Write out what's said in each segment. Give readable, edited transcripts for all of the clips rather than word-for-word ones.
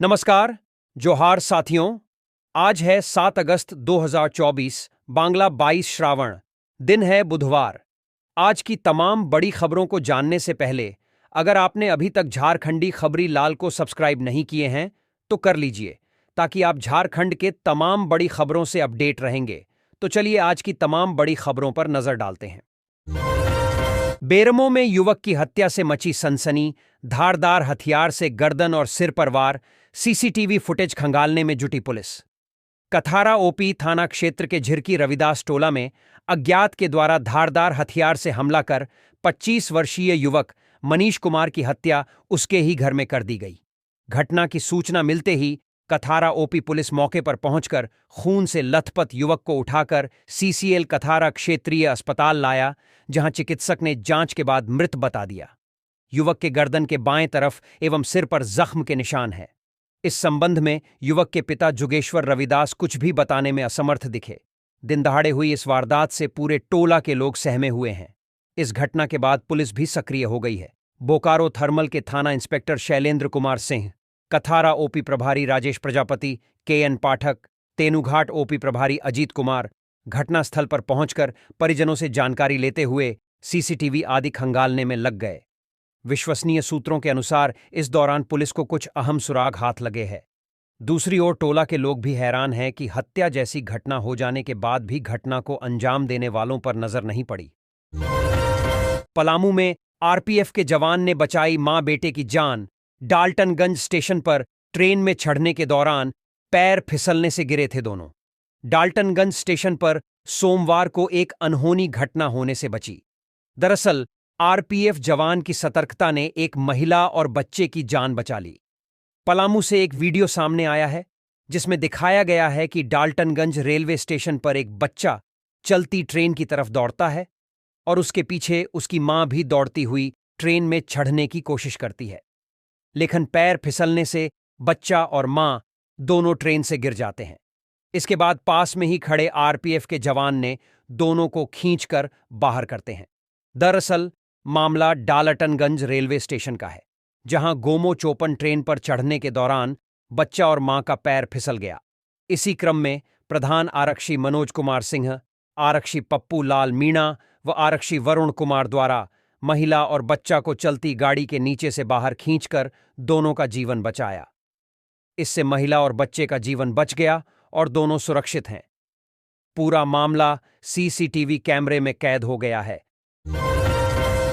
नमस्कार, जोहार साथियों। आज है 7 अगस्त 2024, बांग्ला 22 श्रावण। दिन है बुधवार। आज की तमाम बड़ी खबरों को जानने से पहले अगर आपने अभी तक झारखंडी खबरी लाल को सब्सक्राइब नहीं किए हैं तो कर लीजिए, ताकि आप झारखंड के तमाम बड़ी खबरों से अपडेट रहेंगे। तो चलिए आज की तमाम बड़ी खबरों पर नजर डालते हैं। बेरमो में युवक की हत्या से मची सनसनी, धारदार हथियार से गर्दन और सिर पर वार, सीसीटीवी फुटेज खंगालने में जुटी पुलिस। कथारा ओपी थाना क्षेत्र के झिरकी रविदास टोला में अज्ञात के द्वारा धारदार हथियार से हमला कर 25 वर्षीय युवक मनीष कुमार की हत्या उसके ही घर में कर दी गई। घटना की सूचना मिलते ही कथारा ओपी पुलिस मौके पर पहुंचकर खून से लथपथ युवक को उठाकर सीसीएल कथारा क्षेत्रीय अस्पताल लाया, जहां चिकित्सक ने जांच के बाद मृत बता दिया। युवक के गर्दन के बाएं तरफ एवं सिर पर जख्म के निशान है। इस संबंध में युवक के पिता जुगेश्वर रविदास कुछ भी बताने में असमर्थ दिखे। दिन दहाड़े हुई इस वारदात से पूरे टोला के लोग सहमे हुए हैं। इस घटना के बाद पुलिस भी सक्रिय हो गई है। बोकारो थर्मल के थाना इंस्पेक्टर शैलेंद्र कुमार सिंह, कथारा ओपी प्रभारी राजेश प्रजापति, केएन पाठक, तेनुघाट ओपी प्रभारी अजीत कुमार घटनास्थल पर पहुंचकर परिजनों से जानकारी लेते हुए सीसीटीवी आदि खंगालने में लग गए। विश्वसनीय सूत्रों के अनुसार इस दौरान पुलिस को कुछ अहम सुराग हाथ लगे हैं। दूसरी ओर टोला के लोग भी हैरान हैं कि हत्या जैसी घटना हो जाने के बाद भी घटना को अंजाम देने वालों पर नजर नहीं पड़ी। पलामू में आरपीएफ के जवान ने बचाई मां बेटे की जान। डाल्टनगंज स्टेशन पर ट्रेन में चढ़ने के दौरान पैर फिसलने से गिरे थे दोनों। डाल्टनगंज स्टेशन पर सोमवार को एक अनहोनी घटना होने से बची। दरअसल आरपीएफ जवान की सतर्कता ने एक महिला और बच्चे की जान बचा ली। पलामू से एक वीडियो सामने आया है, जिसमें दिखाया गया है कि डाल्टनगंज रेलवे स्टेशन पर एक बच्चा चलती ट्रेन की तरफ दौड़ता है और उसके पीछे उसकी मां भी दौड़ती हुई ट्रेन में चढ़ने की कोशिश करती है, लेकिन पैर फिसलने से बच्चा और मां दोनों ट्रेन से गिर जाते हैं। इसके बाद पास में ही खड़े आरपीएफ के जवान ने दोनों को खींचकर बाहर करते हैं। दरअसल मामला डाल्टनगंज रेलवे स्टेशन का है, जहां गोमो चोपन ट्रेन पर चढ़ने के दौरान बच्चा और मां का पैर फिसल गया। इसी क्रम में प्रधान आरक्षी मनोज कुमार सिंह, आरक्षी पप्पू लाल मीणा व आरक्षी वरुण कुमार द्वारा महिला और बच्चा को चलती गाड़ी के नीचे से बाहर खींचकर दोनों का जीवन बचाया। इससे महिला और बच्चे का जीवन बच गया और दोनों सुरक्षित हैं। पूरा मामला सीसीटीवी कैमरे में कैद हो गया है।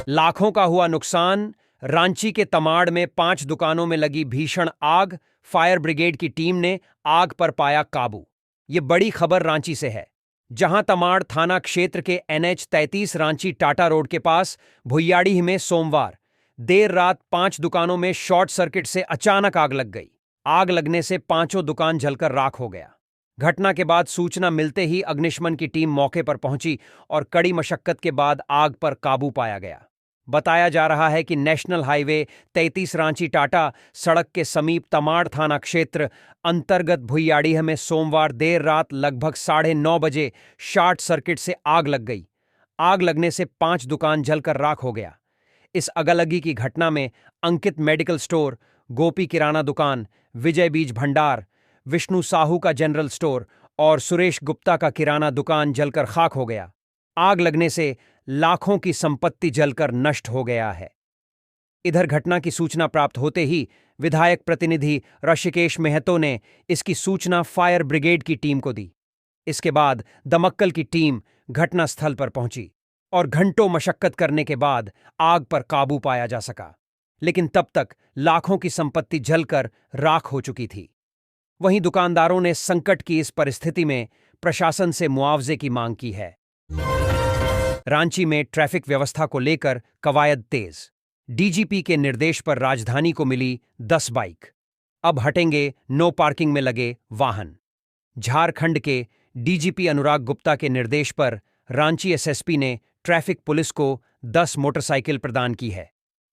लाखों का हुआ नुकसान। रांची के तमाड़ में 5 दुकानों में लगी भीषण आग। फायर ब्रिगेड की टीम ने आग पर पाया काबू। ये बड़ी खबर रांची से है, जहां तमाड़ थाना क्षेत्र के NH 33 रांची टाटा रोड के पास भुइयाडीह में सोमवार देर रात 5 दुकानों में शॉर्ट सर्किट से अचानक आग लग गई। आग लगने से 5 दुकान जलकर राख हो गया। घटना के बाद सूचना मिलते ही अग्निशमन की टीम मौके पर पहुंची और कड़ी मशक्कत के बाद आग पर काबू पाया गया। बताया जा रहा है कि नेशनल हाईवे 33 रांची टाटा सड़क के समीप तमाड़ थाना क्षेत्र अंतर्गत भुइयाडीह में सोमवार देर रात लगभग 9:30 बजे शॉर्ट सर्किट से आग लग गई। आग लगने से 5 दुकान जलकर राख हो गया। इस अगलगी की घटना में अंकित मेडिकल स्टोर, गोपी किराना दुकान, विजय बीज भंडार, विष्णु साहू का जनरल स्टोर और सुरेश गुप्ता का किराना दुकान जलकर खाक हो गया। आग लगने से लाखों की संपत्ति जलकर नष्ट हो गया है। इधर घटना की सूचना प्राप्त होते ही विधायक प्रतिनिधि ऋषिकेश महतो ने इसकी सूचना फायर ब्रिगेड की टीम को दी। इसके बाद दमक्कल की टीम घटनास्थल पर पहुंची और घंटों मशक्कत करने के बाद आग पर काबू पाया जा सका, लेकिन तब तक लाखों की संपत्ति जलकर राख हो चुकी थी। वहीं दुकानदारों ने संकट की इस परिस्थिति में प्रशासन से मुआवजे की मांग की है। रांची में ट्रैफिक व्यवस्था को लेकर कवायद तेज। डीजीपी के निर्देश पर राजधानी को मिली 10 बाइक। अब हटेंगे नो पार्किंग में लगे वाहन। झारखंड के डीजीपी अनुराग गुप्ता के निर्देश पर रांची एसएसपी ने ट्रैफिक पुलिस को 10 मोटरसाइकिल प्रदान की है।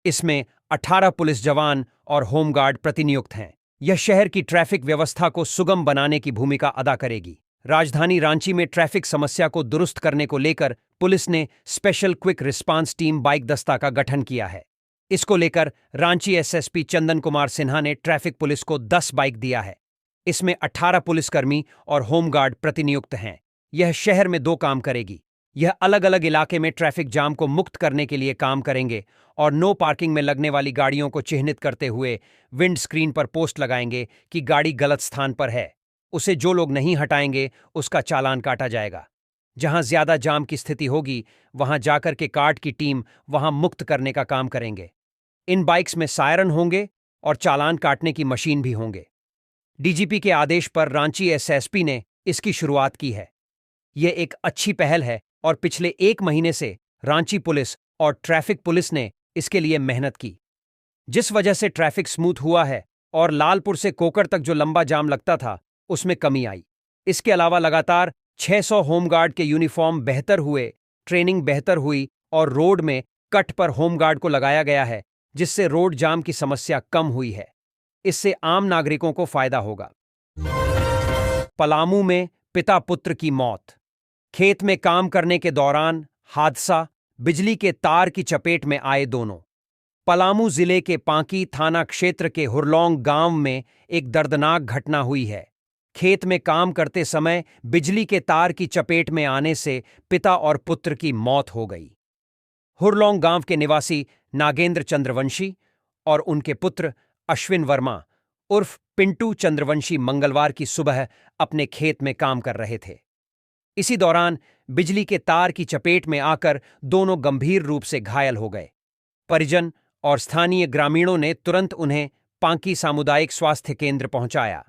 इसमें 18 पुलिस जवान और होमगार्ड प्रतिनियुक्त हैं। यह शहर की ट्रैफिक व्यवस्था को सुगम बनाने की भूमिका अदा करेगी। राजधानी रांची में ट्रैफिक समस्या को दुरुस्त करने को लेकर पुलिस ने special quick response team bike दस्ता का गठन किया है। इसको लेकर रांची एसएसपी चंदन कुमार सिन्हा ने ट्रैफिक पुलिस को 10 बाइक दिया है। इसमें 18 पुलिसकर्मी और होमगार्ड प्रतिनियुक्त हैं। यह शहर में 2 काम करेगी। यह अलग अलग इलाके में ट्रैफिक जाम को मुक्त करने के लिए काम करेंगे और नो पार्किंग में लगने वाली गाड़ियों को चिह्नित करते हुए विंड स्क्रीन पर पोस्ट लगाएंगे कि गाड़ी गलत स्थान पर है। उसे जो लोग नहीं हटाएंगे उसका चालान काटा जाएगा। जहां ज्यादा जाम की स्थिति होगी वहां जाकर के कार्ड की टीम वहां मुक्त करने का काम करेंगे। इन बाइक्स में सायरन होंगे और चालान काटने की मशीन भी होंगे। डीजीपी के आदेश पर रांची एसएसपी ने इसकी शुरुआत की है। यह एक अच्छी पहल है और पिछले 1 महीने से रांची पुलिस और ट्रैफिक पुलिस ने इसके लिए मेहनत की, जिस वजह से ट्रैफिक स्मूथ हुआ है और लालपुर से कोकर तक जो लंबा जाम लगता था उसमें कमी आई। इसके अलावा लगातार 600 होमगार्ड के यूनिफॉर्म बेहतर हुए, ट्रेनिंग बेहतर हुई और रोड में कट पर होमगार्ड को लगाया गया है, जिससे रोड जाम की समस्या कम हुई है। इससे आम नागरिकों को फायदा होगा। पलामू में पिता पुत्र की मौत। खेत में काम करने के दौरान हादसा, बिजली के तार की चपेट में आए दोनों। पलामू जिले के पांकी थाना क्षेत्र के हुरलौंग गांव में एक दर्दनाक घटना हुई है। खेत में काम करते समय बिजली के तार की चपेट में आने से पिता और पुत्र की मौत हो गई। हुरलौंग गांव के निवासी नागेंद्र चंद्रवंशी और उनके पुत्र अश्विन वर्मा उर्फ पिंटू चंद्रवंशी मंगलवार की सुबह अपने खेत में काम कर रहे थे। इसी दौरान बिजली के तार की चपेट में आकर दोनों गंभीर रूप से घायल हो गए। परिजन और स्थानीय ग्रामीणों ने तुरंत उन्हें पांकी सामुदायिक स्वास्थ्य केंद्र पहुंचाया,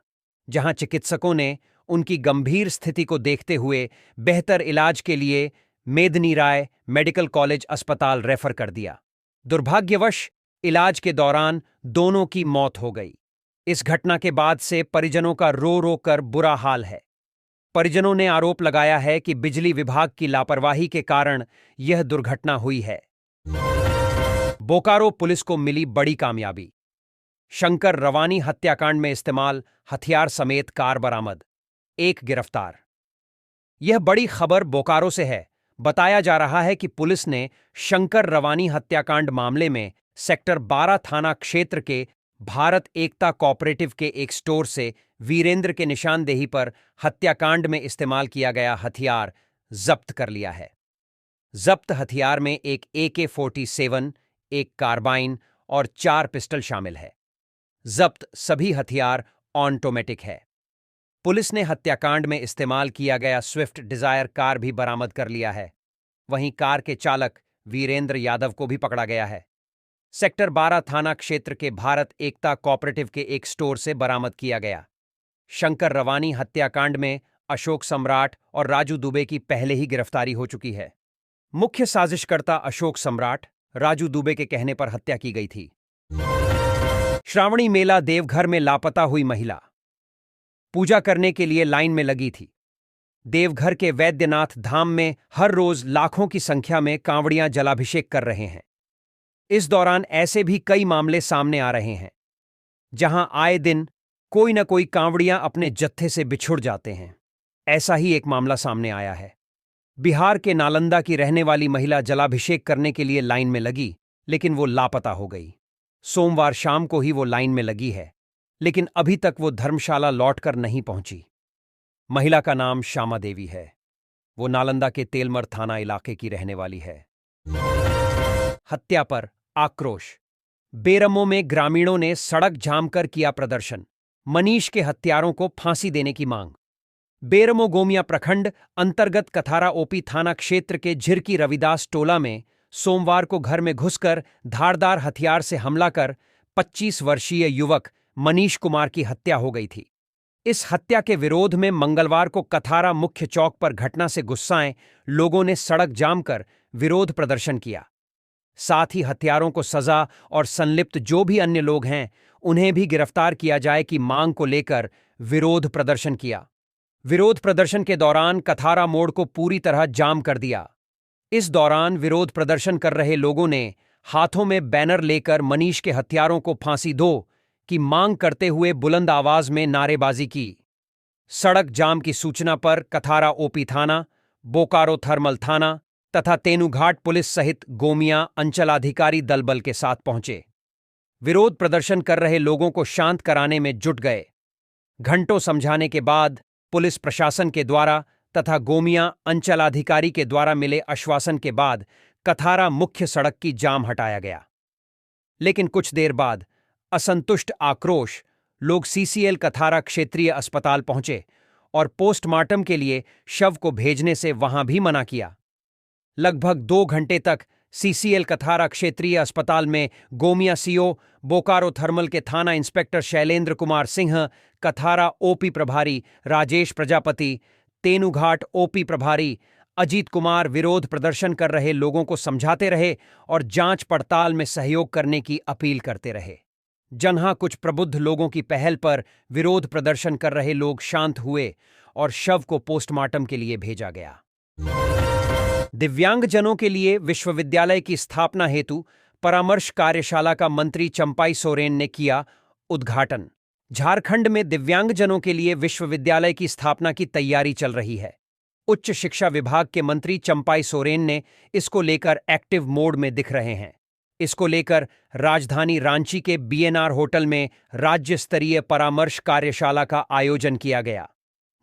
जहां चिकित्सकों ने उनकी गंभीर स्थिति को देखते हुए बेहतर इलाज के लिए मेदनी राय मेडिकल कॉलेज अस्पताल रेफर कर दिया। दुर्भाग्यवश इलाज के दौरान दोनों की मौत हो गई। इस घटना के बाद से परिजनों का रो रो कर बुरा हाल है। परिजनों ने आरोप लगाया है कि बिजली विभाग की लापरवाही के कारण यह दुर्घटना हुई है। बोकारो पुलिस को मिली बड़ी कामयाबी। शंकर रवानी हत्याकांड में इस्तेमाल हथियार समेत कार बरामद, 1 गिरफ्तार। यह बड़ी खबर बोकारो से है। बताया जा रहा है कि पुलिस ने शंकर रवानी हत्याकांड मामले में सेक्टर 12 थाना क्षेत्र के भारत एकता कोऑपरेटिव के एक स्टोर से वीरेंद्र के निशानदेही पर हत्याकांड में इस्तेमाल किया गया हथियार जब्त कर लिया है। जब्त हथियार में एक AK-47, एक कार्बाइन और 4 पिस्टल शामिल है। जब्त सभी हथियार ऑटोमेटिक है। पुलिस ने हत्याकांड में इस्तेमाल किया गया स्विफ्ट डिजायर कार भी बरामद कर लिया है। वहीं कार के चालक वीरेंद्र यादव को भी पकड़ा गया है। सेक्टर 12 थाना क्षेत्र के भारत एकता कोऑपरेटिव के एक स्टोर से बरामद किया गया। शंकर रवानी हत्याकांड में अशोक सम्राट और राजू दुबे की पहले ही गिरफ्तारी हो चुकी है। मुख्य साजिशकर्ता अशोक सम्राट, राजू दुबे के कहने पर हत्या की गई थी। श्रावणी मेला देवघर में लापता हुई महिला पूजा करने के लिए लाइन में लगी थी। देवघर के वैद्यनाथ धाम में हर रोज लाखों की संख्या में कांवड़ियां जलाभिषेक कर रहे हैं। इस दौरान ऐसे भी कई मामले सामने आ रहे हैं, जहां आए दिन कोई न कोई कांवड़ियां अपने जत्थे से बिछुड़ जाते हैं। ऐसा ही एक मामला सामने आया है। बिहार के नालंदा की रहने वाली महिला जलाभिषेक करने के लिए लाइन में लगी, लेकिन वो लापता हो गई। सोमवार शाम को ही वो लाइन में लगी है, लेकिन अभी तक वो धर्मशाला लौटकर नहीं पहुंची। महिला का नाम श्यामा देवी है। वो नालंदा के तेलमर थाना इलाके की रहने वाली है। हत्या पर आक्रोश। बेरमो में ग्रामीणों ने सड़क जाम कर किया प्रदर्शन। मनीष के हत्यारों को फांसी देने की मांग। बेरमो गोमिया प्रखंड अंतर्गत कथारा ओपी थाना क्षेत्र के झिरकी रविदास टोला में सोमवार को घर में घुसकर धारदार हथियार से हमला कर 25 वर्षीय युवक मनीष कुमार की हत्या हो गई थी। इस हत्या के विरोध में मंगलवार को कथारा मुख्य चौक पर घटना से गुस्साए लोगों ने सड़क जाम कर विरोध प्रदर्शन किया। साथ ही हत्यारों को सजा और संलिप्त जो भी अन्य लोग हैं उन्हें भी गिरफ्तार किया जाए की मांग को लेकर विरोध प्रदर्शन किया। विरोध प्रदर्शन के दौरान कथारा मोड़ को पूरी तरह जाम कर दिया। इस दौरान विरोध प्रदर्शन कर रहे लोगों ने हाथों में बैनर लेकर मनीष के हत्यारों को फांसी दो की मांग करते हुए बुलंद आवाज में नारेबाजी की। सड़क जाम की सूचना पर कथारा ओपी थाना, बोकारो थर्मल थाना, तथा तेनुघाट पुलिस सहित गोमिया अंचलाधिकारी दलबल के साथ पहुंचे। विरोध प्रदर्शन कर रहे लोगों को शांत कराने में जुट गए। घंटों समझाने के बाद पुलिस प्रशासन के द्वारा तथा गोमिया अंचलाधिकारी के द्वारा मिले आश्वासन के बाद कथारा मुख्य सड़क की जाम हटाया गया। लेकिन कुछ देर बाद असंतुष्ट आक्रोश लोग सीसीएल कथारा क्षेत्रीय अस्पताल पहुंचे और पोस्टमार्टम के लिए शव को भेजने से वहां भी मना किया। लगभग 2 घंटे तक सीसीएल कथारा क्षेत्रीय अस्पताल में गोमिया सीओ, बोकारो थर्मल के थाना इंस्पेक्टर शैलेंद्र कुमार सिंह, कथारा ओपी प्रभारी राजेश प्रजापति, तेनुघाट ओपी प्रभारी अजीत कुमार विरोध प्रदर्शन कर रहे लोगों को समझाते रहे और जांच पड़ताल में सहयोग करने की अपील करते रहे। जहां कुछ प्रबुद्ध लोगों की पहल पर विरोध प्रदर्शन कर रहे लोग शांत हुए और शव को पोस्टमार्टम के लिए भेजा गया। दिव्यांगजनों के लिए विश्वविद्यालय की स्थापना हेतु परामर्श कार्यशाला का मंत्री चंपाई सोरेन ने किया उद्घाटन। झारखंड में दिव्यांगजनों के लिए विश्वविद्यालय की स्थापना की तैयारी चल रही है। उच्च शिक्षा विभाग के मंत्री चंपाई सोरेन ने इसको लेकर एक्टिव मोड में दिख रहे हैं। इसको लेकर राजधानी रांची के बीएनआर होटल में राज्य स्तरीय परामर्श कार्यशाला का आयोजन किया गया।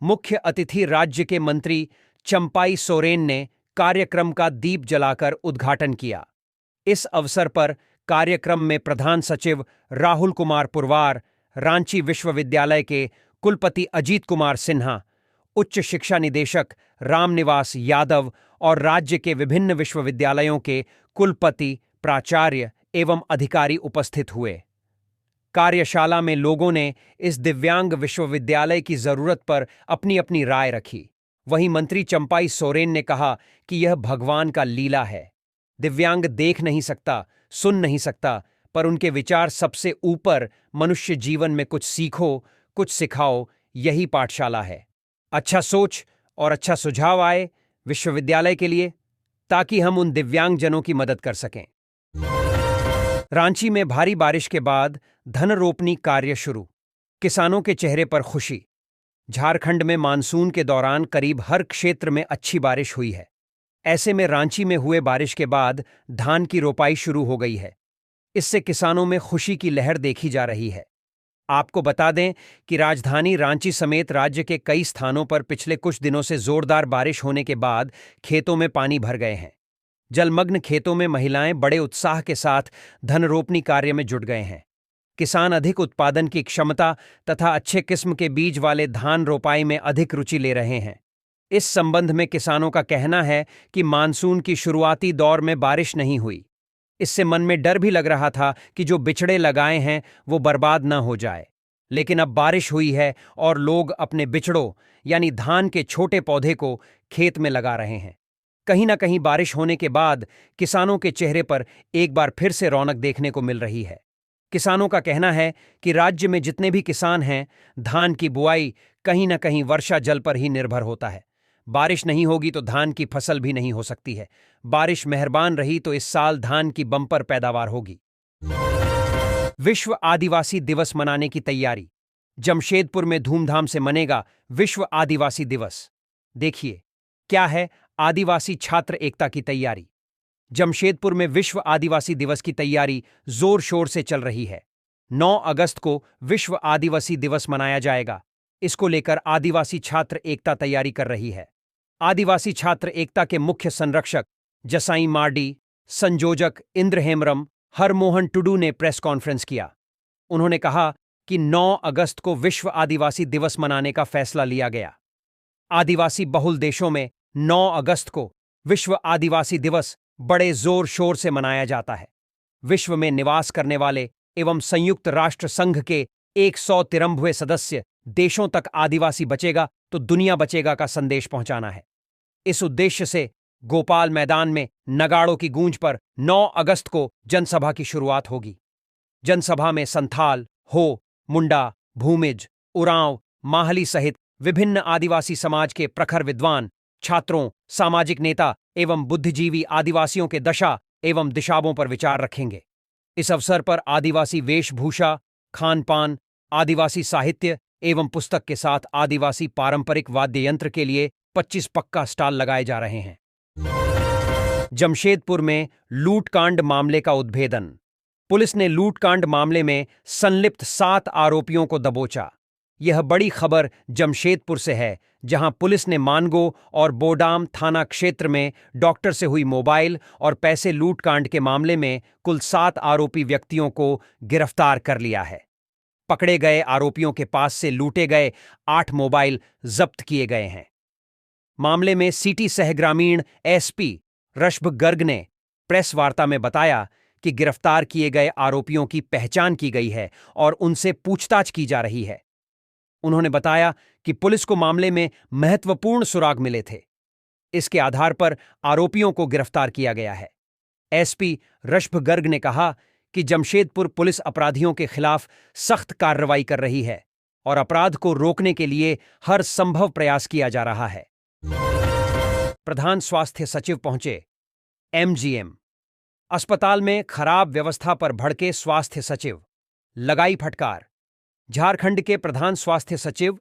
मुख्य अतिथि राज्य के मंत्री चंपाई सोरेन ने कार्यक्रम का दीप जलाकर उद्घाटन किया। इस अवसर पर कार्यक्रम में प्रधान सचिव राहुल कुमार पुरवार, रांची विश्वविद्यालय के कुलपति अजीत कुमार सिन्हा, उच्च शिक्षा निदेशक रामनिवास यादव और राज्य के विभिन्न विश्वविद्यालयों के कुलपति, प्राचार्य एवं अधिकारी उपस्थित हुए। कार्यशाला में लोगों ने इस दिव्यांग विश्वविद्यालय की जरूरत पर अपनी अपनी राय रखी। वहीं मंत्री चंपाई सोरेन ने कहा कि यह भगवान का लीला है। दिव्यांग देख नहीं सकता, सुन नहीं सकता, पर उनके विचार सबसे ऊपर। मनुष्य जीवन में कुछ सीखो, कुछ सिखाओ, यही पाठशाला है। अच्छा सोच और अच्छा सुझाव आए विश्वविद्यालय के लिए, ताकि हम उन दिव्यांगजनों की मदद कर सकें। रांची में भारी बारिश के बाद धन रोपनी कार्य शुरू। किसानों के चेहरे पर खुशी। झारखंड में मानसून के दौरान करीब हर क्षेत्र में अच्छी बारिश हुई है। ऐसे में रांची में हुए बारिश के बाद धान की रोपाई शुरू हो गई है। इससे किसानों में खुशी की लहर देखी जा रही है। आपको बता दें कि राजधानी रांची समेत राज्य के कई स्थानों पर पिछले कुछ दिनों से जोरदार बारिश होने के बाद खेतों में पानी भर गए हैं। जलमग्न खेतों में महिलाएं बड़े उत्साह के साथ धन रोपनी कार्य में जुट गए हैं। किसान अधिक उत्पादन की क्षमता तथा अच्छे किस्म के बीज वाले धान रोपाई में अधिक रुचि ले रहे हैं। इस संबंध में किसानों का कहना है कि मानसून की शुरुआती दौर में बारिश नहीं हुई। इससे मन में डर भी लग रहा था कि जो बिचड़े लगाए हैं वो बर्बाद न हो जाए। लेकिन अब बारिश हुई है और लोग अपने बिचड़ों यानी धान के छोटे पौधे को खेत में लगा रहे हैं। कहीं ना कहीं बारिश होने के बाद किसानों के चेहरे पर एक बार फिर से रौनक देखने को मिल रही है। किसानों का कहना है कि राज्य में जितने भी किसान हैं, धान की बुआई कहीं ना कहीं वर्षा जल पर ही निर्भर होता है। बारिश नहीं होगी तो धान की फसल भी नहीं हो सकती है। बारिश मेहरबान रही तो इस साल धान की बम्पर पैदावार होगी। विश्व आदिवासी दिवस मनाने की तैयारी। जमशेदपुर में धूमधाम से मनेगा विश्व आदिवासी दिवस। देखिए क्या है आदिवासी छात्र एकता की तैयारी। जमशेदपुर में विश्व आदिवासी दिवस की तैयारी जोर शोर से चल रही है। 9 अगस्त को विश्व आदिवासी दिवस मनाया जाएगा। इसको लेकर आदिवासी छात्र एकता तैयारी कर रही है। आदिवासी छात्र एकता के मुख्य संरक्षक जसाई मार्डी, संयोजक इंद्र हेमरम, हरमोहन टुडू ने प्रेस कॉन्फ्रेंस किया। उन्होंने कहा कि 9 अगस्त को विश्व आदिवासी दिवस मनाने का फैसला लिया गया। आदिवासी बहुल देशों में 9 अगस्त को विश्व आदिवासी दिवस बड़े जोर शोर से मनाया जाता है। विश्व में निवास करने वाले एवं संयुक्त राष्ट्र संघ के 193वें सदस्य देशों तक आदिवासी बचेगा तो दुनिया बचेगा का संदेश पहुंचाना है। इस उद्देश्य से गोपाल मैदान में नगाड़ों की गूंज पर 9 अगस्त को जनसभा की शुरुआत होगी। जनसभा में संथाल, हो, मुंडा, भूमिज, उरांव, माहली सहित विभिन्न आदिवासी समाज के प्रखर विद्वान, छात्रों, सामाजिक नेता एवं बुद्धिजीवी आदिवासियों के दशा एवं दिशाओं पर विचार रखेंगे। इस अवसर पर आदिवासी वेशभूषा, खान पान, आदिवासी साहित्य एवं पुस्तक के साथ आदिवासी पारंपरिक वाद्य यंत्र के लिए 25 पक्का स्टॉल लगाए जा रहे हैं। जमशेदपुर में लूटकांड मामले का उद्भेदन। पुलिस ने लूटकांड मामले में संलिप्त 7 आरोपियों को दबोचा। यह बड़ी खबर जमशेदपुर से है, जहां पुलिस ने मानगो और बोडाम थाना क्षेत्र में डॉक्टर से हुई मोबाइल और पैसे लूटकांड के मामले में कुल 7 आरोपी व्यक्तियों को गिरफ्तार कर लिया है। पकड़े गए आरोपियों के पास से लूटे गए 8 मोबाइल जब्त किए गए हैं। मामले में सिटी सहग्रामीण एसपी ऋषभ गर्ग ने प्रेस वार्ता में बताया कि गिरफ्तार किए गए आरोपियों की पहचान की गई है और उनसे पूछताछ की जा रही है। उन्होंने बताया कि पुलिस को मामले में महत्वपूर्ण सुराग मिले थे। इसके आधार पर आरोपियों को गिरफ्तार किया गया है। एसपी ऋषभ गर्ग ने कहा कि जमशेदपुर पुलिस अपराधियों के खिलाफ सख्त कार्रवाई कर रही है और अपराध को रोकने के लिए हर संभव प्रयास किया जा रहा है। प्रधान स्वास्थ्य सचिव पहुंचे। एमजीएम अस्पताल में खराब व्यवस्था पर भड़के स्वास्थ्य सचिव, लगाई फटकार। झारखंड के प्रधान स्वास्थ्य सचिव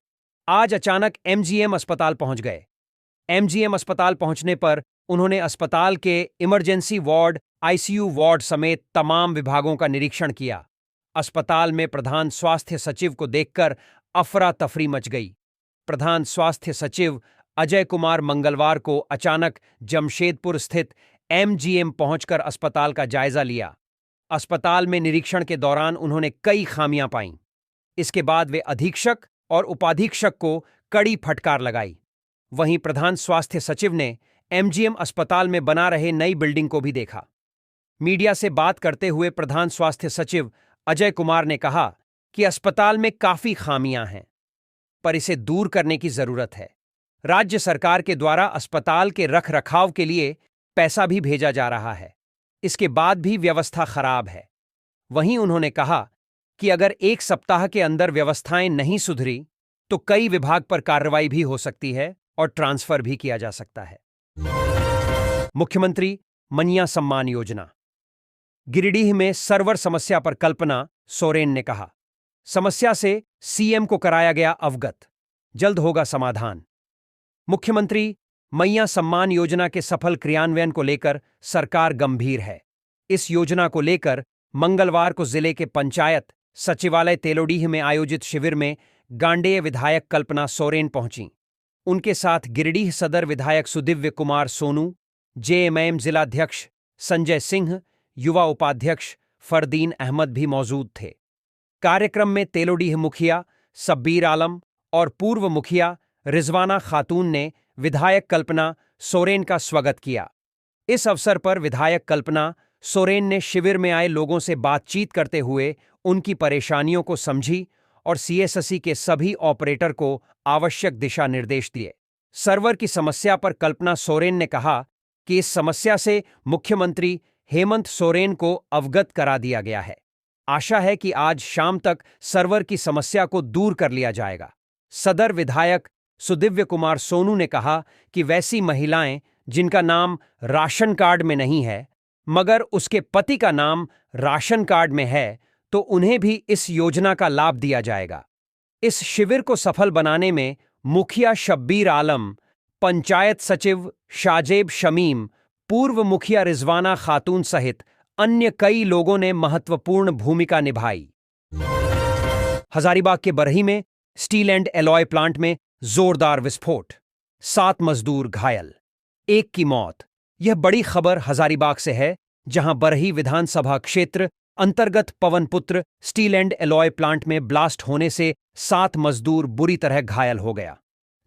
आज अचानक एमजीएम अस्पताल पहुंच गए। एमजीएम अस्पताल पहुंचने पर उन्होंने अस्पताल के इमरजेंसी वार्ड, आईसीयू वार्ड समेत तमाम विभागों का निरीक्षण किया। अस्पताल में प्रधान स्वास्थ्य सचिव को देखकर अफरा तफरी मच गई। प्रधान स्वास्थ्य सचिव अजय कुमार मंगलवार को अचानक जमशेदपुर स्थित एमजीएम पहुंचकर अस्पताल का जायजा लिया। अस्पताल में निरीक्षण के दौरान उन्होंने कई खामियां पाईं। इसके बाद वे अधीक्षक और उपाधीक्षक को कड़ी फटकार लगाई। वहीं प्रधान स्वास्थ्य सचिव ने एमजीएम अस्पताल में बना रहे नई बिल्डिंग को भी देखा। मीडिया से बात करते हुए प्रधान स्वास्थ्य सचिव अजय कुमार ने कहा कि अस्पताल में काफी खामियां हैं, पर इसे दूर करने की जरूरत है। राज्य सरकार के द्वारा अस्पताल के रखरखाव के लिए पैसा भी भेजा जा रहा है, इसके बाद भी व्यवस्था खराब है। वहीं उन्होंने कहा कि अगर 1 सप्ताह के अंदर व्यवस्थाएं नहीं सुधरी तो कई विभाग पर कार्रवाई भी हो सकती है और ट्रांसफर भी किया जा सकता है। मुख्यमंत्री मनिया सम्मान योजना। गिरिडीह में सर्वर समस्या पर कल्पना सोरेन ने कहा, समस्या से सीएम को कराया गया अवगत, जल्द होगा समाधान। मुख्यमंत्री मैया सम्मान योजना के सफल क्रियान्वयन को लेकर सरकार गंभीर है। इस योजना को लेकर मंगलवार को जिले के पंचायत सचिवालय तेलोडीह में आयोजित शिविर में गांडेय विधायक कल्पना सोरेन पहुंची। उनके साथ गिरिडीह सदर विधायक सुदिव्य कुमार सोनू, जेएमएम जिलाध्यक्ष संजय सिंह, युवा उपाध्यक्ष फरदीन अहमद भी मौजूद थे। कार्यक्रम में तेलोडीह मुखिया सब्बीर आलम और पूर्व मुखिया रिजवाना खातून ने विधायक कल्पना सोरेन का स्वागत किया। इस अवसर पर विधायक कल्पना सोरेन ने शिविर में आए लोगों से बातचीत करते हुए उनकी परेशानियों को समझी और सीएससी के सभी ऑपरेटर को आवश्यक दिशा निर्देश दिए। सर्वर की समस्या पर कल्पना सोरेन ने कहा कि इस समस्या से मुख्यमंत्री हेमंत सोरेन को अवगत करा दिया गया है। आशा है कि आज शाम तक सर्वर की समस्या को दूर कर लिया जाएगा। सदर विधायक सुदिव्य कुमार सोनू ने कहा कि वैसी महिलाएं जिनका नाम राशन कार्ड में नहीं है मगर उसके पति का नाम राशन कार्ड में है तो उन्हें भी इस योजना का लाभ दिया जाएगा। इस शिविर को सफल बनाने में मुखिया शब्बीर आलम, पंचायत सचिव शाजेब शमीम, पूर्व मुखिया रिजवाना खातून सहित अन्य कई लोगों ने महत्वपूर्ण भूमिका निभाई। हजारीबाग के बरही में स्टील एंड एलॉय प्लांट में जोरदार विस्फोट, 7 मजदूर घायल, 1 की मौत। यह बड़ी खबर हजारीबाग से है, जहां बरही विधानसभा क्षेत्र अंतर्गत Pawanputra steel and alloy plant में ब्लास्ट होने से 7 मजदूर बुरी तरह घायल हो गया।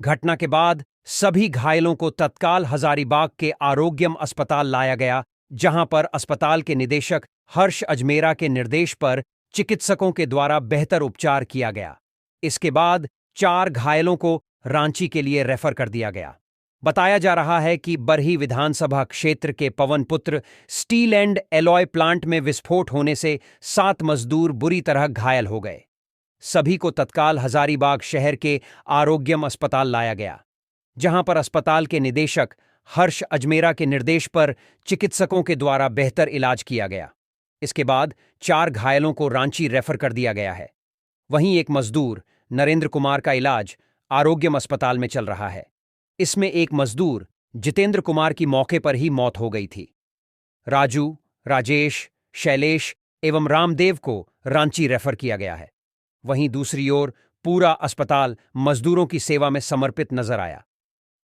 घटना के बाद सभी घायलों को तत्काल हजारीबाग के आरोग्यम अस्पताल लाया गया, जहां पर अस्पताल के निदेशक हर्ष अजमेरा के निर्देश पर चिकित्सकों के द्वारा बेहतर उपचार किया गया। इसके बाद 4 घायलों को रांची के लिए रेफर कर दिया गया। बताया जा रहा है कि बरही विधानसभा क्षेत्र के Pawanputra steel and alloy plant में विस्फोट होने से 7 मजदूर बुरी तरह घायल हो गए। सभी को तत्काल हजारीबाग शहर के आरोग्यम अस्पताल लाया गया, जहां पर अस्पताल के निदेशक हर्ष अजमेरा के निर्देश पर चिकित्सकों के द्वारा बेहतर इलाज किया गया। इसके बाद 4 घायलों को रांची रेफर कर दिया गया है। वहीं एक मजदूर नरेंद्र कुमार का इलाज आरोग्यम अस्पताल में चल रहा है। इसमें एक मजदूर जितेंद्र कुमार की मौके पर ही मौत हो गई थी। राजू, राजेश, शैलेश एवं रामदेव को रांची रेफर किया गया है। वहीं दूसरी ओर पूरा अस्पताल मजदूरों की सेवा में समर्पित नजर आया।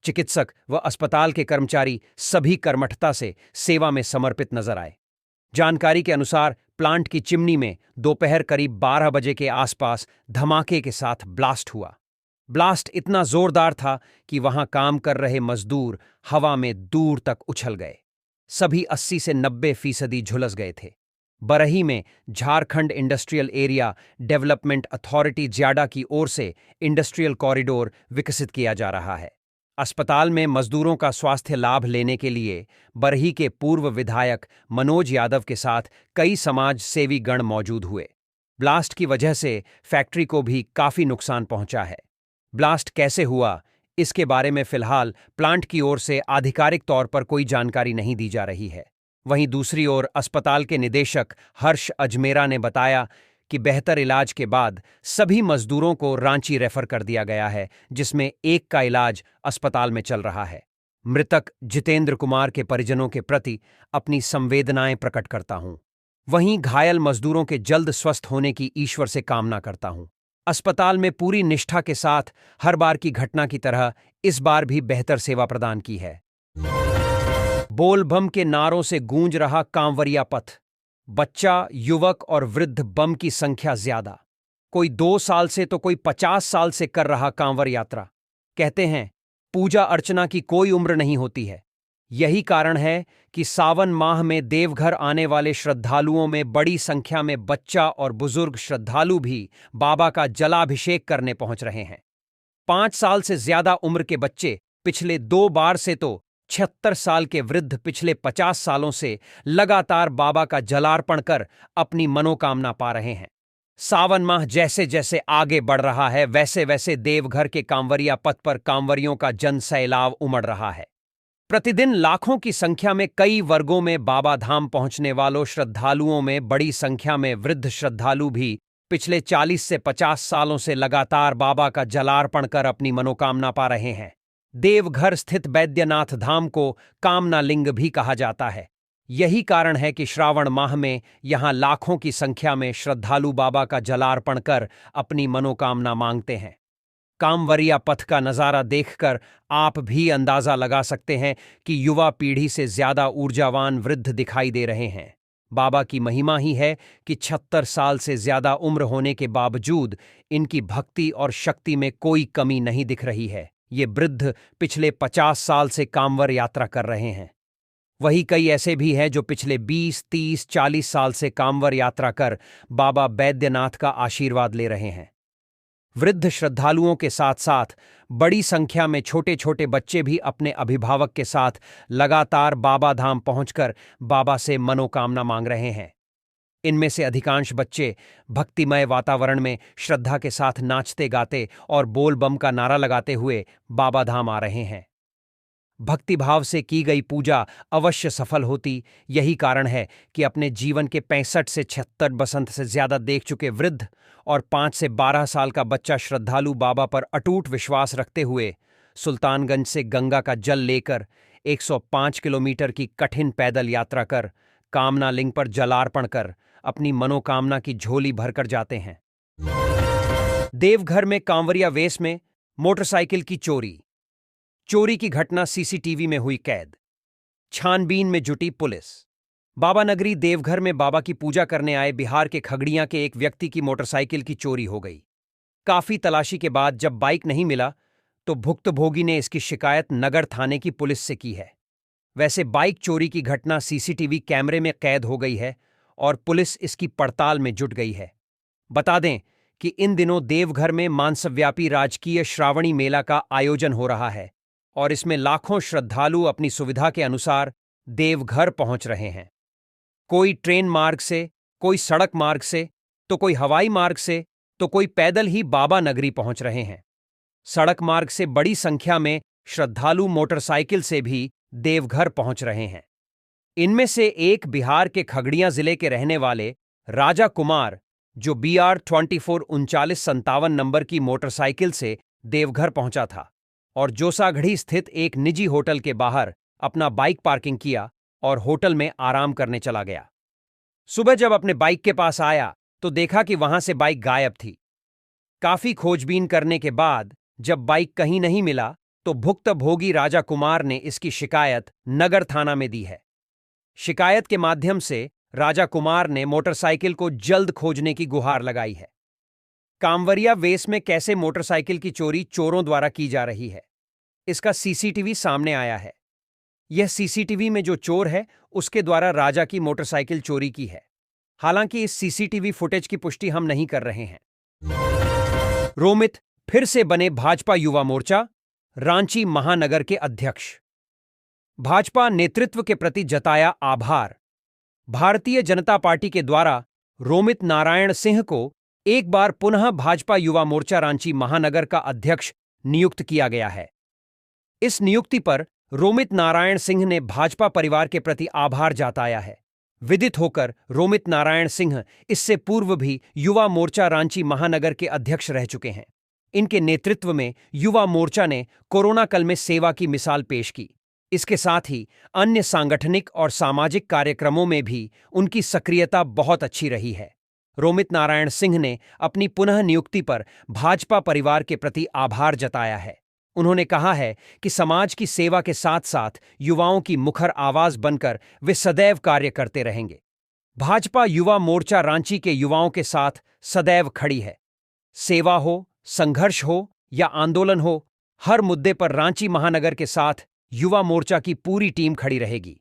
चिकित्सक व अस्पताल के कर्मचारी सभी कर्मठता से सेवा में समर्पित नजर आए। जानकारी के अनुसार प्लांट की चिमनी में दोपहर करीब 12 बजे के आसपास धमाके के साथ ब्लास्ट हुआ। ब्लास्ट इतना जोरदार था कि वहां काम कर रहे मजदूर हवा में दूर तक उछल गए। सभी 80 से 90% झुलस गए थे। बरही में Jharkhand industrial area development authority JIADA की ओर से इंडस्ट्रियल कॉरिडोर विकसित किया जा रहा है। अस्पताल में मजदूरों का स्वास्थ्य लाभ लेने के लिए बरही के पूर्व विधायक मनोज यादव के साथ कई समाज सेवी गण मौजूद हुए। ब्लास्ट की वजह से फैक्ट्री को भी काफी नुकसान पहुंचा है। ब्लास्ट कैसे हुआ, इसके बारे में फिलहाल प्लांट की ओर से आधिकारिक तौर पर कोई जानकारी नहीं दी जा रही है। वहीं दूसरी ओर अस्पताल के निदेशक हर्ष अजमेरा ने बताया कि बेहतर इलाज के बाद सभी मजदूरों को रांची रेफर कर दिया गया है, जिसमें एक का इलाज अस्पताल में चल रहा है। मृतक जितेंद्र कुमार के परिजनों के प्रति अपनी संवेदनाएं प्रकट करता हूं। वहीं घायल मजदूरों के जल्द स्वस्थ होने की ईश्वर से कामना करता हूं। अस्पताल में पूरी निष्ठा के साथ हर बार की घटना की तरह इस बार भी बेहतर सेवा प्रदान की है। बोल बम के नारों से गूंज रहा कांवरिया पथ। बच्चा, युवक और वृद्ध बम की संख्या ज्यादा। कोई 2 साल से तो कोई 50 साल से कर रहा कांवर यात्रा। कहते हैं पूजा अर्चना की कोई उम्र नहीं होती है। यही कारण है कि सावन माह में देवघर आने वाले श्रद्धालुओं में बड़ी संख्या में बच्चा और बुजुर्ग श्रद्धालु भी बाबा का जलाभिषेक करने पहुंच रहे हैं। 5 साल से ज्यादा उम्र के बच्चे पिछले 2 बार से तो 76 साल के वृद्ध पिछले 50 सालों से लगातार बाबा का जलार्पण कर अपनी मनोकामना पा रहे हैं। सावन माह जैसे जैसे आगे बढ़ रहा है, वैसे वैसे देवघर के कांवरिया पथ पर कांवरियों का जन सैलाव उमड़ रहा है। प्रतिदिन लाखों की संख्या में कई वर्गों में बाबा धाम पहुंचने वालों श्रद्धालुओं में बड़ी संख्या में वृद्ध श्रद्धालु भी पिछले 40 से 50 सालों से लगातार बाबा का जलार्पण कर अपनी मनोकामना पा रहे हैं। देवघर स्थित बैद्यनाथ धाम को कामना लिंग भी कहा जाता है। यही कारण है कि श्रावण माह में यहां लाखों की संख्या में श्रद्धालु बाबा का जलार्पण कर अपनी मनोकामना मांगते हैं। कांवरिया पथ का नजारा देखकर आप भी अंदाजा लगा सकते हैं कि युवा पीढ़ी से ज्यादा ऊर्जावान वृद्ध दिखाई दे रहे हैं। बाबा की महिमा ही है कि 76 साल से ज्यादा उम्र होने के बावजूद इनकी भक्ति और शक्ति में कोई कमी नहीं दिख रही है। ये वृद्ध पिछले 50 साल से कांवर यात्रा कर रहे हैं। वही कई ऐसे भी हैं जो पिछले 20, 30, 40 साल से कांवर यात्रा कर बाबा बैद्यनाथ का आशीर्वाद ले रहे हैं। वृद्ध श्रद्धालुओं के साथ साथ बड़ी संख्या में छोटे छोटे बच्चे भी अपने अभिभावक के साथ लगातार बाबा धाम पहुंचकर बाबा से मनोकामना मांग रहे हैं। इनमें से अधिकांश बच्चे भक्तिमय वातावरण में श्रद्धा के साथ नाचते गाते और बोल बम का नारा लगाते हुए बाबा धाम आ रहे हैं। भक्तिभाव से की गई पूजा अवश्य सफल होती। यही कारण है कि अपने जीवन के 65 से 76 बसंत से ज्यादा देख चुके वृद्ध और 5 से 12 साल का बच्चा श्रद्धालु बाबा पर अटूट विश्वास रखते हुए सुल्तानगंज से गंगा का जल लेकर 105 किलोमीटर की कठिन पैदल यात्रा कर कामना लिंग पर जलार्पण कर अपनी मनोकामना की झोली भरकर जाते हैं। देवघर में कांवरिया वेश में मोटरसाइकिल की चोरी। चोरी की घटना सीसीटीवी में हुई कैद। छानबीन में जुटी पुलिस। बाबा नगरी देवघर में बाबा की पूजा करने आए बिहार के खगड़िया के एक व्यक्ति की मोटरसाइकिल की चोरी हो गई। काफी तलाशी के बाद जब बाइक नहीं मिला तो भुक्तभोगी ने इसकी शिकायत नगर थाने की पुलिस से की है। वैसे बाइक चोरी की घटना सीसीटीवी कैमरे में कैद हो गई है और पुलिस इसकी पड़ताल में जुट गई है। बता दें कि इन दिनों देवघर में मानसव्यापी राजकीय श्रावणी मेला का आयोजन हो रहा है और इसमें लाखों श्रद्धालु अपनी सुविधा के अनुसार देवघर पहुंच रहे हैं। कोई ट्रेन मार्ग से, कोई सड़क मार्ग से, तो कोई हवाई मार्ग से, तो कोई पैदल ही बाबा नगरी पहुंच रहे हैं। सड़क मार्ग से बड़ी संख्या में श्रद्धालु मोटरसाइकिल से भी देवघर पहुंच रहे हैं। इनमें से एक बिहार के खगड़िया जिले के रहने वाले राजा कुमार, जो BR 243957 नंबर की मोटरसाइकिल से देवघर पहुंचा था और जोसाघड़ी स्थित एक निजी होटल के बाहर अपना बाइक पार्किंग किया और होटल में आराम करने चला गया। सुबह जब अपने बाइक के पास आया तो देखा कि वहां से बाइक गायब थी। काफी खोजबीन करने के बाद जब बाइक कहीं नहीं मिला तो भुक्तभोगी राजा कुमार ने इसकी शिकायत नगर थाना में दी है। शिकायत के माध्यम से राजा कुमार ने मोटरसाइकिल को जल्द खोजने की गुहार लगाई है। कांवरिया वेस में कैसे मोटरसाइकिल की चोरी चोरों द्वारा की जा रही है, इसका सीसीटीवी सामने आया है। यह सीसीटीवी में जो चोर है उसके द्वारा राजा की मोटरसाइकिल चोरी की है। हालांकि इस सीसीटीवी फुटेज की पुष्टि हम नहीं कर रहे हैं। रोमित फिर से बने भाजपा युवा मोर्चा रांची महानगर के अध्यक्ष। भाजपा नेतृत्व के प्रति जताया आभार। भारतीय जनता पार्टी के द्वारा रोमित नारायण सिंह को एक बार पुनः भाजपा युवा मोर्चा रांची महानगर का अध्यक्ष नियुक्त किया गया है। इस नियुक्ति पर रोमित नारायण सिंह ने भाजपा परिवार के प्रति आभार जताया है। विदित होकर रोमित नारायण सिंह इससे पूर्व भी युवा मोर्चा रांची महानगर के अध्यक्ष रह चुके हैं। इनके नेतृत्व में युवा मोर्चा ने कोरोना काल में सेवा की मिसाल पेश की। इसके साथ ही अन्य सांगठनिक और सामाजिक कार्यक्रमों में भी उनकी सक्रियता बहुत अच्छी रही है। रोमित नारायण सिंह ने अपनी पुनः नियुक्ति पर भाजपा परिवार के प्रति आभार जताया है। उन्होंने कहा है कि समाज की सेवा के साथ साथ युवाओं की मुखर आवाज बनकर वे सदैव कार्य करते रहेंगे। भाजपा युवा मोर्चा रांची के युवाओं के साथ सदैव खड़ी है। सेवा हो, संघर्ष हो या आंदोलन हो, हर मुद्दे पर रांची महानगर के साथ युवा मोर्चा की पूरी टीम खड़ी रहेगी।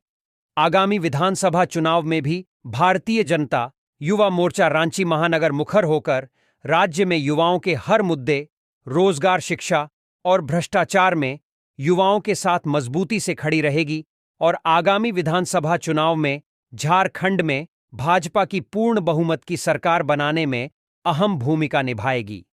आगामी विधानसभा चुनाव में भी भारतीय जनता युवा मोर्चा रांची महानगर मुखर होकर राज्य में युवाओं के हर मुद्दे, रोजगार, शिक्षा और भ्रष्टाचार में युवाओं के साथ मजबूती से खड़ी रहेगी और आगामी विधानसभा चुनाव में झारखंड में भाजपा की पूर्ण बहुमत की सरकार बनाने में अहम भूमिका निभाएगी।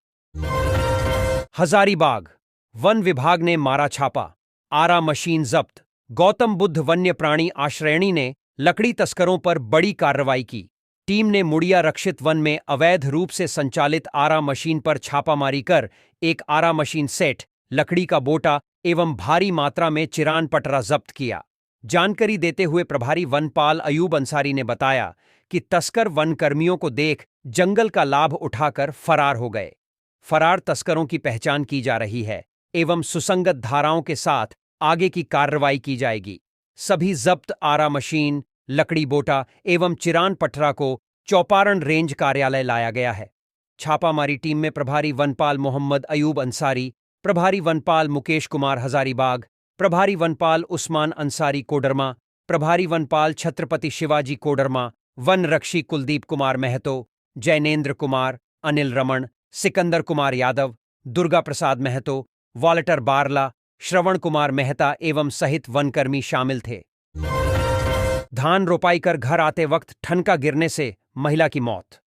हजारीबाग वन विभाग ने मारा छापा, आरा मशीन जब्त। गौतम बुद्ध वन्य प्राणी आश्रयणी ने लकड़ी तस्करों पर बड़ी कार्रवाई की। टीम ने मुड़िया रक्षित वन में अवैध रूप से संचालित आरा मशीन पर छापामारी कर एक आरा मशीन सेट, लकड़ी का बोटा एवं भारी मात्रा में चिरान पटरा जब्त किया। जानकारी देते हुए प्रभारी वनपाल अयूब अंसारी ने बताया कि तस्कर वन कर्मियों को देख जंगल का लाभ उठाकर फरार हो गए। फरार तस्करों की पहचान की जा रही है एवं सुसंगत धाराओं के साथ आगे की कार्रवाई की जाएगी। सभी जब्त आरा मशीन, लकड़ी बोटा एवं चिरान पटरा को चौपारण रेंज कार्यालय लाया गया है। छापामारी टीम में प्रभारी वनपाल मोहम्मद अयूब अंसारी, प्रभारी वनपाल मुकेश कुमार हजारीबाग, प्रभारी वनपाल उस्मान अंसारी कोडरमा, प्रभारी वनपाल छत्रपति शिवाजी कोडरमा, वन रक्षी कुलदीप कुमार महतो, जैनेन्द्र कुमार, अनिल रमन, सिकंदर कुमार यादव, दुर्गा प्रसाद महतो, वॉल्टर बारला, श्रवण कुमार मेहता एवं सहित वनकर्मी शामिल थे। धान रोपाई कर घर आते वक्त ठनका गिरने से महिला की मौत।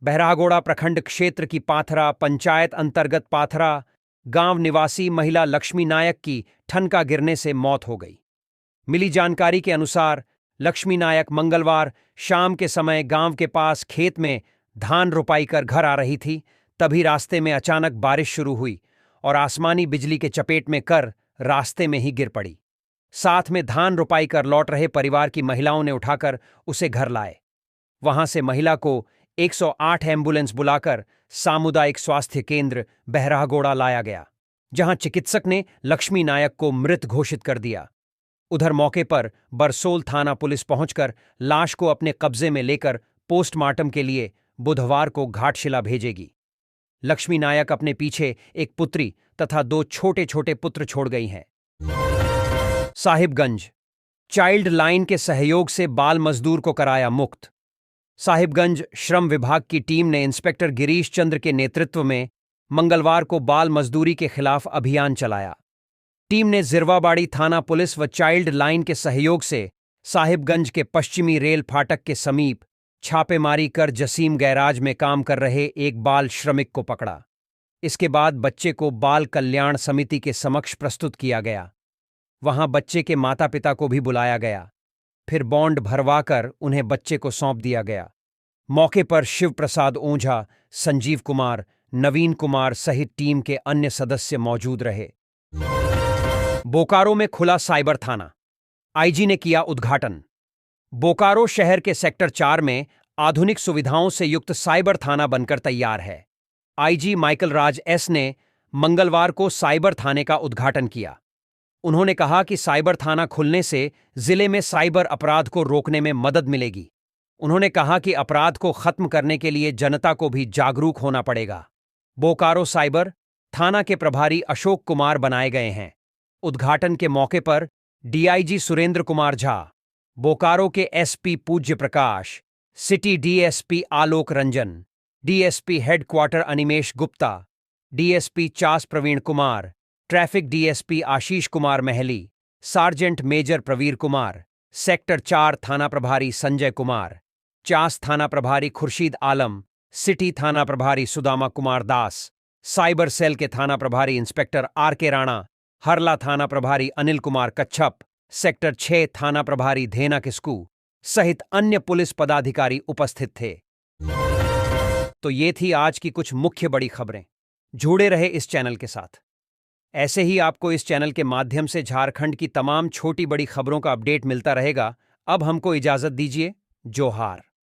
बहरागोड़ा प्रखंड क्षेत्र की पाथरा पंचायत अंतर्गत पाथरा गांव निवासी महिला लक्ष्मी नायक की ठनका गिरने से मौत हो गई। मिली जानकारी के अनुसार लक्ष्मी नायक मंगलवार शाम के समय गांव के पास खेत में धान रोपाई कर घर आ रही थी। तभी रास्ते में अचानक बारिश शुरू हुई और आसमानी बिजली के चपेट में कर रास्ते में ही गिर पड़ी। साथ में धान रोपाई कर लौट रहे परिवार की महिलाओं ने उठाकर उसे घर लाए। वहां से महिला को 108 एम्बुलेंस बुलाकर सामुदायिक स्वास्थ्य केंद्र बहरागोड़ा लाया गया, जहां चिकित्सक ने लक्ष्मी नायक को मृत घोषित कर दिया। उधर मौके पर बरसोल थाना पुलिस पहुंचकर लाश को अपने कब्जे में लेकर पोस्टमार्टम के लिए बुधवार को घाटशिला भेजेगी। लक्ष्मी नायक अपने पीछे एक पुत्री तथा 2 छोटे छोटे पुत्र छोड़ गई हैं। साहिबगंज चाइल्ड लाइन के सहयोग से बाल मजदूर को कराया मुक्त। साहिबगंज श्रम विभाग की टीम ने इंस्पेक्टर गिरीश चंद्र के नेतृत्व में मंगलवार को बाल मजदूरी के खिलाफ अभियान चलाया। टीम ने जिरवाबाड़ी थाना पुलिस व चाइल्ड लाइन के सहयोग से साहिबगंज के पश्चिमी रेल फाटक के समीप छापेमारी कर जसीम गैराज में काम कर रहे एक बाल श्रमिक को पकड़ा। इसके बाद बच्चे को बाल कल्याण समिति के समक्ष प्रस्तुत किया गया। वहां बच्चे के माता पिता को भी बुलाया गया। फिर बॉन्ड भरवाकर उन्हें बच्चे को सौंप दिया गया। मौके पर शिव प्रसाद ओझा, संजीव कुमार, नवीन कुमार सहित टीम के अन्य सदस्य मौजूद रहे। बोकारो में खुला साइबर थाना, आईजी ने किया उद्घाटन। बोकारो शहर के सेक्टर 4 में आधुनिक सुविधाओं से युक्त साइबर थाना बनकर तैयार है। आईजी माइकल राज एस ने मंगलवार को साइबर थाने का उद्घाटन किया। उन्होंने कहा कि साइबर थाना खुलने से जिले में साइबर अपराध को रोकने में मदद मिलेगी। उन्होंने कहा कि अपराध को खत्म करने के लिए जनता को भी जागरूक होना पड़ेगा। बोकारो साइबर थाना के प्रभारी अशोक कुमार बनाए गए हैं। उद्घाटन के मौके पर डीआईजी सुरेंद्र कुमार झा, बोकारो के SP Pujya Prakash, city DSP Alok Ranjan, DSP headquarter Animesh Gupta, DSP Chas Praveen Kumar, traffic DSP Ashish Kumar Mahli, sergeant major Pravir Kumar, sector 4 थाना प्रभारी संजय कुमार, चास थाना प्रभारी खुर्शीद आलम, सिटी थाना प्रभारी सुदामा कुमार दास, साइबर सेल के थाना प्रभारी इंस्पेक्टर आर के राणा, हरला थाना प्रभारी अनिल कुमार कच्छप, सेक्टर 6 थाना प्रभारी धेना किस्कू सहित अन्य पुलिस पदाधिकारी उपस्थित थे। तो ये थी आज की कुछ मुख्य बड़ी खबरें। जुड़े रहे इस चैनल के साथ। ऐसे ही आपको इस चैनल के माध्यम से झारखंड की तमाम छोटी बड़ी खबरों का अपडेट मिलता रहेगा। अब हमको इजाजत दीजिए। जोहार।